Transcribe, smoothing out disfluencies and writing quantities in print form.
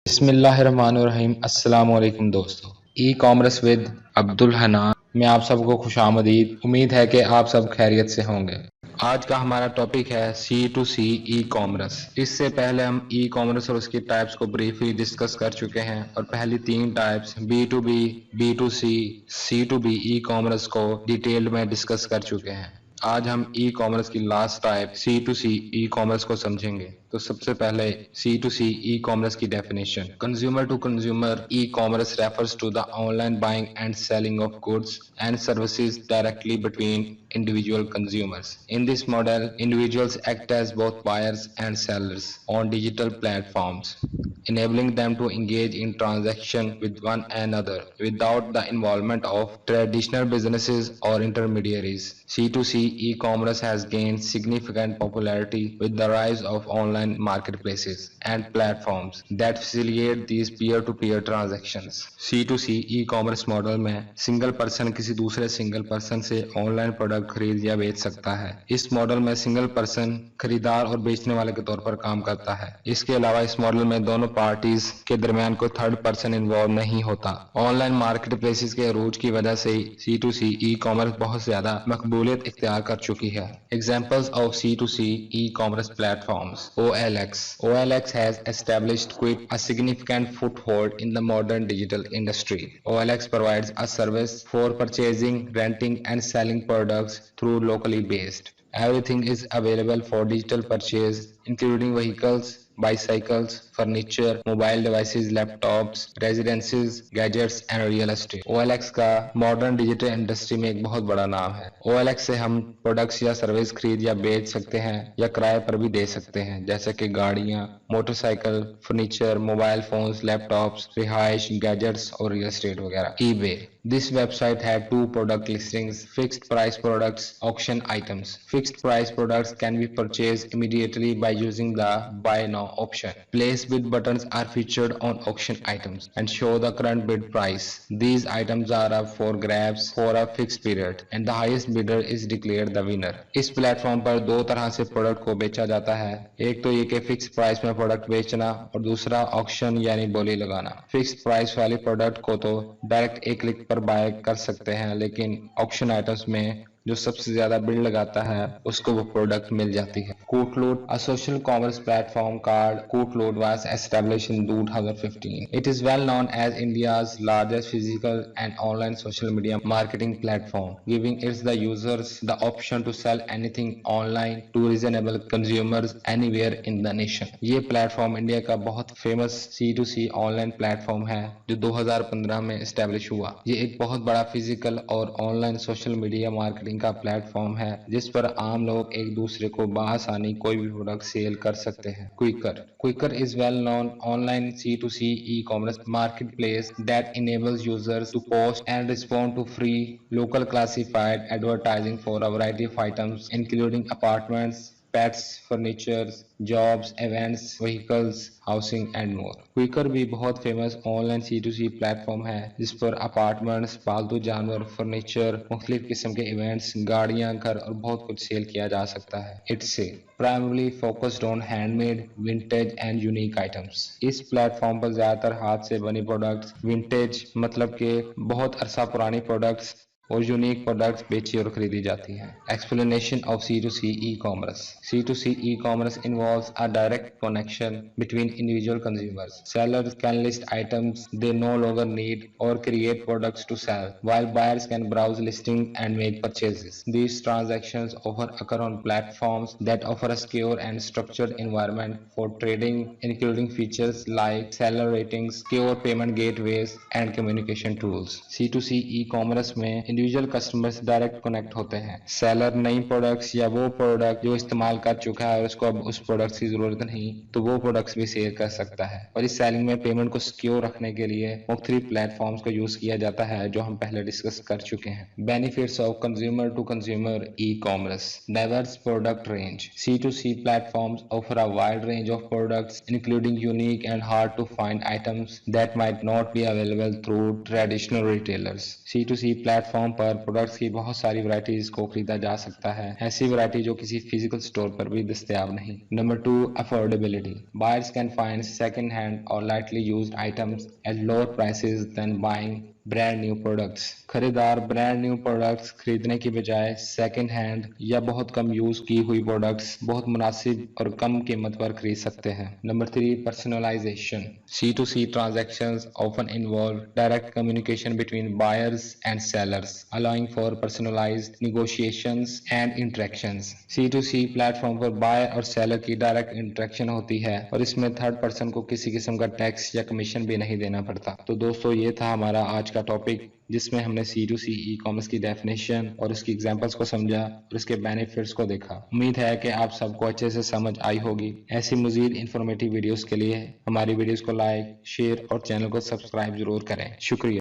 बिस्मिल्लाहिर्रहमानिर्रहीम। अस्सलाम वालेकुम दोस्तों। E commerce with Abdul Hanan में आप सबको खुशामदीद। उम्मीद है कि आप सब खैरियत से होंगे। आज का हमारा टॉपिक है C2C ई कॉमर्स। इससे पहले हम ई कॉमर्स और उसकी टाइप्स को ब्रीफली डिस्कस कर चुके हैं और पहली तीन types B2B, B2C, C2B e commerce को डिटेल्ड में डिस्कस कर चुके हैं। आज हम ई कॉमर्स की last type C2C e commerce को समझेंगे। तो सबसे पहले C2C ई कॉमर्स की definition. Consumer to consumer e commerce refers to the online buying and selling of goods and services directly between individual consumers. In this model, individuals act as both buyers and sellers on digital platforms, enabling them to engage in transaction with one another without the involvement of traditional businesses or intermediaries. C2C e-commerce has gained significant popularity with the rise of online marketplaces and platforms that facilitate these peer-to-peer transactions. C2C e-commerce model में single person किसी दूसरे single person से online product खरीद या बेच सकता है। इस मॉडल में सिंगल पर्सन खरीदार और बेचने वाले के तौर पर काम करता है। इसके अलावा इस मॉडल में दोनों पार्टीज के दरमियान कोई थर्ड पर्सन इन्वॉल्व नहीं होता। ऑनलाइन मार्केट प्लेसेस के अरूज की वजह से C2C ई कॉमर्स बहुत ज्यादा मकबूलियत इख्तियार कर चुकी है। Examples of C2C e commerce platforms. OLX has established quite a significant foothold in the modern digital industry. OLX provides a service for purchasing, renting, and selling products through locally based. Everything is available for digital purchase, including vehicles, bicycles, furniture, mobile devices, laptops, residences, gadgets and real estate. OLX का modern digital industry में एक बहुत बड़ा नाम है। OLX से हम products या सर्विस खरीद या बेच सकते हैं या किराए पर भी दे सकते हैं, जैसे कि गाड़ियां, motorcycle, furniture, mobile phones, laptops, रिहाइश, गैजेट्स और रियल एस्टेट वगैरह। eBay This website had two product listings: fixed price products, auction items. Fixed price products can be purchased immediately by using the buy now option. Place bid buttons are featured on auction items and show the current bid price. These items are up for grabs for a fixed period and the highest bidder is declared the winner. इस platform पर दो तरह से product को बेचा जाता है। एक तो ये कि फिक्स प्राइस में प्रोडक्ट बेचना और दूसरा ऑक्शन यानी बोली लगाना। फिक्स प्राइस वाली प्रोडक्ट को तो डायरेक्ट एक क्लिक पर बाय कर सकते हैं, लेकिन ऑक्शन आइटम्स में जो सबसे ज्यादा बिल लगाता है उसको वो प्रोडक्ट मिल जाती है। Cootloot, a social commerce platform called Cootloot, was established in 2015. It is well known as India's largest physical and online social media marketing platform, giving its the users the option to sell anything online to reasonable consumers anywhere in the nation. ये platform India का बहुत famous C2C online platform है जो 2015 में establish हुआ। ये एक बहुत बड़ा फिजिकल और ऑनलाइन सोशल मीडिया मार्केटिंग का प्लेटफॉर्म है जिस पर आम लोग एक दूसरे को बआसानी कोई भी प्रोडक्ट सेल कर सकते हैं। Quikr is well known online C2C e-commerce marketplace that enables users to post and respond to free local classified advertising for a variety of items including apartments, pets, furniture, jobs, events, vehicles, housing and more. Quikr भी बहुत famous online C2C platform है जिस पर apartments, पालतू जानवर, furniture, मुख्तलिफ किस्म के इवेंट्स, गाड़ियां, घर और बहुत कुछ सेल किया जा सकता है। It's primarily focused on handmade, vintage and unique items. इस प्लेटफॉर्म पर ज्यादातर हाथ से बनी प्रोडक्ट्स, विंटेज मतलब के बहुत अरसा पुरानी प्रोडक्ट्स और यूनिक प्रोडक्ट्स बेची और खरीदी जाती हैं। Explanation of C2C e-commerce. C2C e-commerce involves a direct connection between individual consumers. Sellers can list items they no longer need or create products to sell, while buyers can browse listings and make purchases. These transactions often occur on platforms that offer a secure and structured environment for trading, including features like seller ratings, secure payment gateways, and communication tools. C2C e-commerce में individual customer से direct connect होते हैं। Seller नई products या वो product जो इस्तेमाल कर चुका है और उसको अब उस प्रोडक्ट की जरूरत नहीं, तो वो प्रोडक्ट्स भी सेल कर सकता है। और इस सेलिंग में पेमेंट को सिक्योर रखने के लिए मुख्तलिफ प्लेटफॉर्म्स को यूज किया जाता है जो हम पहले डिस्कस कर चुके हैं। Benefits of consumer to consumer e commerce. Diverse product range. C2C platforms offer a wide range of products including unique and hard to find items that might not be available through traditional retailers. C2C platforms platform पर products की बहुत सारी varieties को खरीदा जा सकता है, ऐसी वैरायटी जो किसी फिजिकल स्टोर पर भी दस्तयाब नहीं। Number 2, affordability. Buyers can find second hand और lightly used items at lower prices than buying brand new products. खरीदार ब्रांड न्यू प्रोडक्ट्स खरीदने की बजाय सेकंड हैंड या बहुत कम यूज की हुई प्रोडक्ट्स बहुत मुनासिब और कम कीमत पर खरीद सकते हैं। Number 3, personalisation. C2C transactions often involve direct communication between buyers and sellers, allowing for personalized negotiations and interactions. C2C platform पर बायर और सेलर की डायरेक्ट इंटरेक्शन होती है और इसमें थर्ड पर्सन को किसी किस्म का टैक्स या कमीशन भी नहीं देना पड़ता। तो दोस्तों, ये था हमारा आज का टॉपिक, जिसमें हमने C2C ई कॉमर्स की डेफिनेशन और उसकी एग्जांपल्स को समझा और इसके बेनिफिट्स को देखा। उम्मीद है कि आप सबको अच्छे से समझ आई होगी। ऐसी मजीद इंफॉर्मेटिव वीडियोस के लिए हमारी वीडियोस को लाइक, शेयर और चैनल को सब्सक्राइब जरूर करें। शुक्रिया।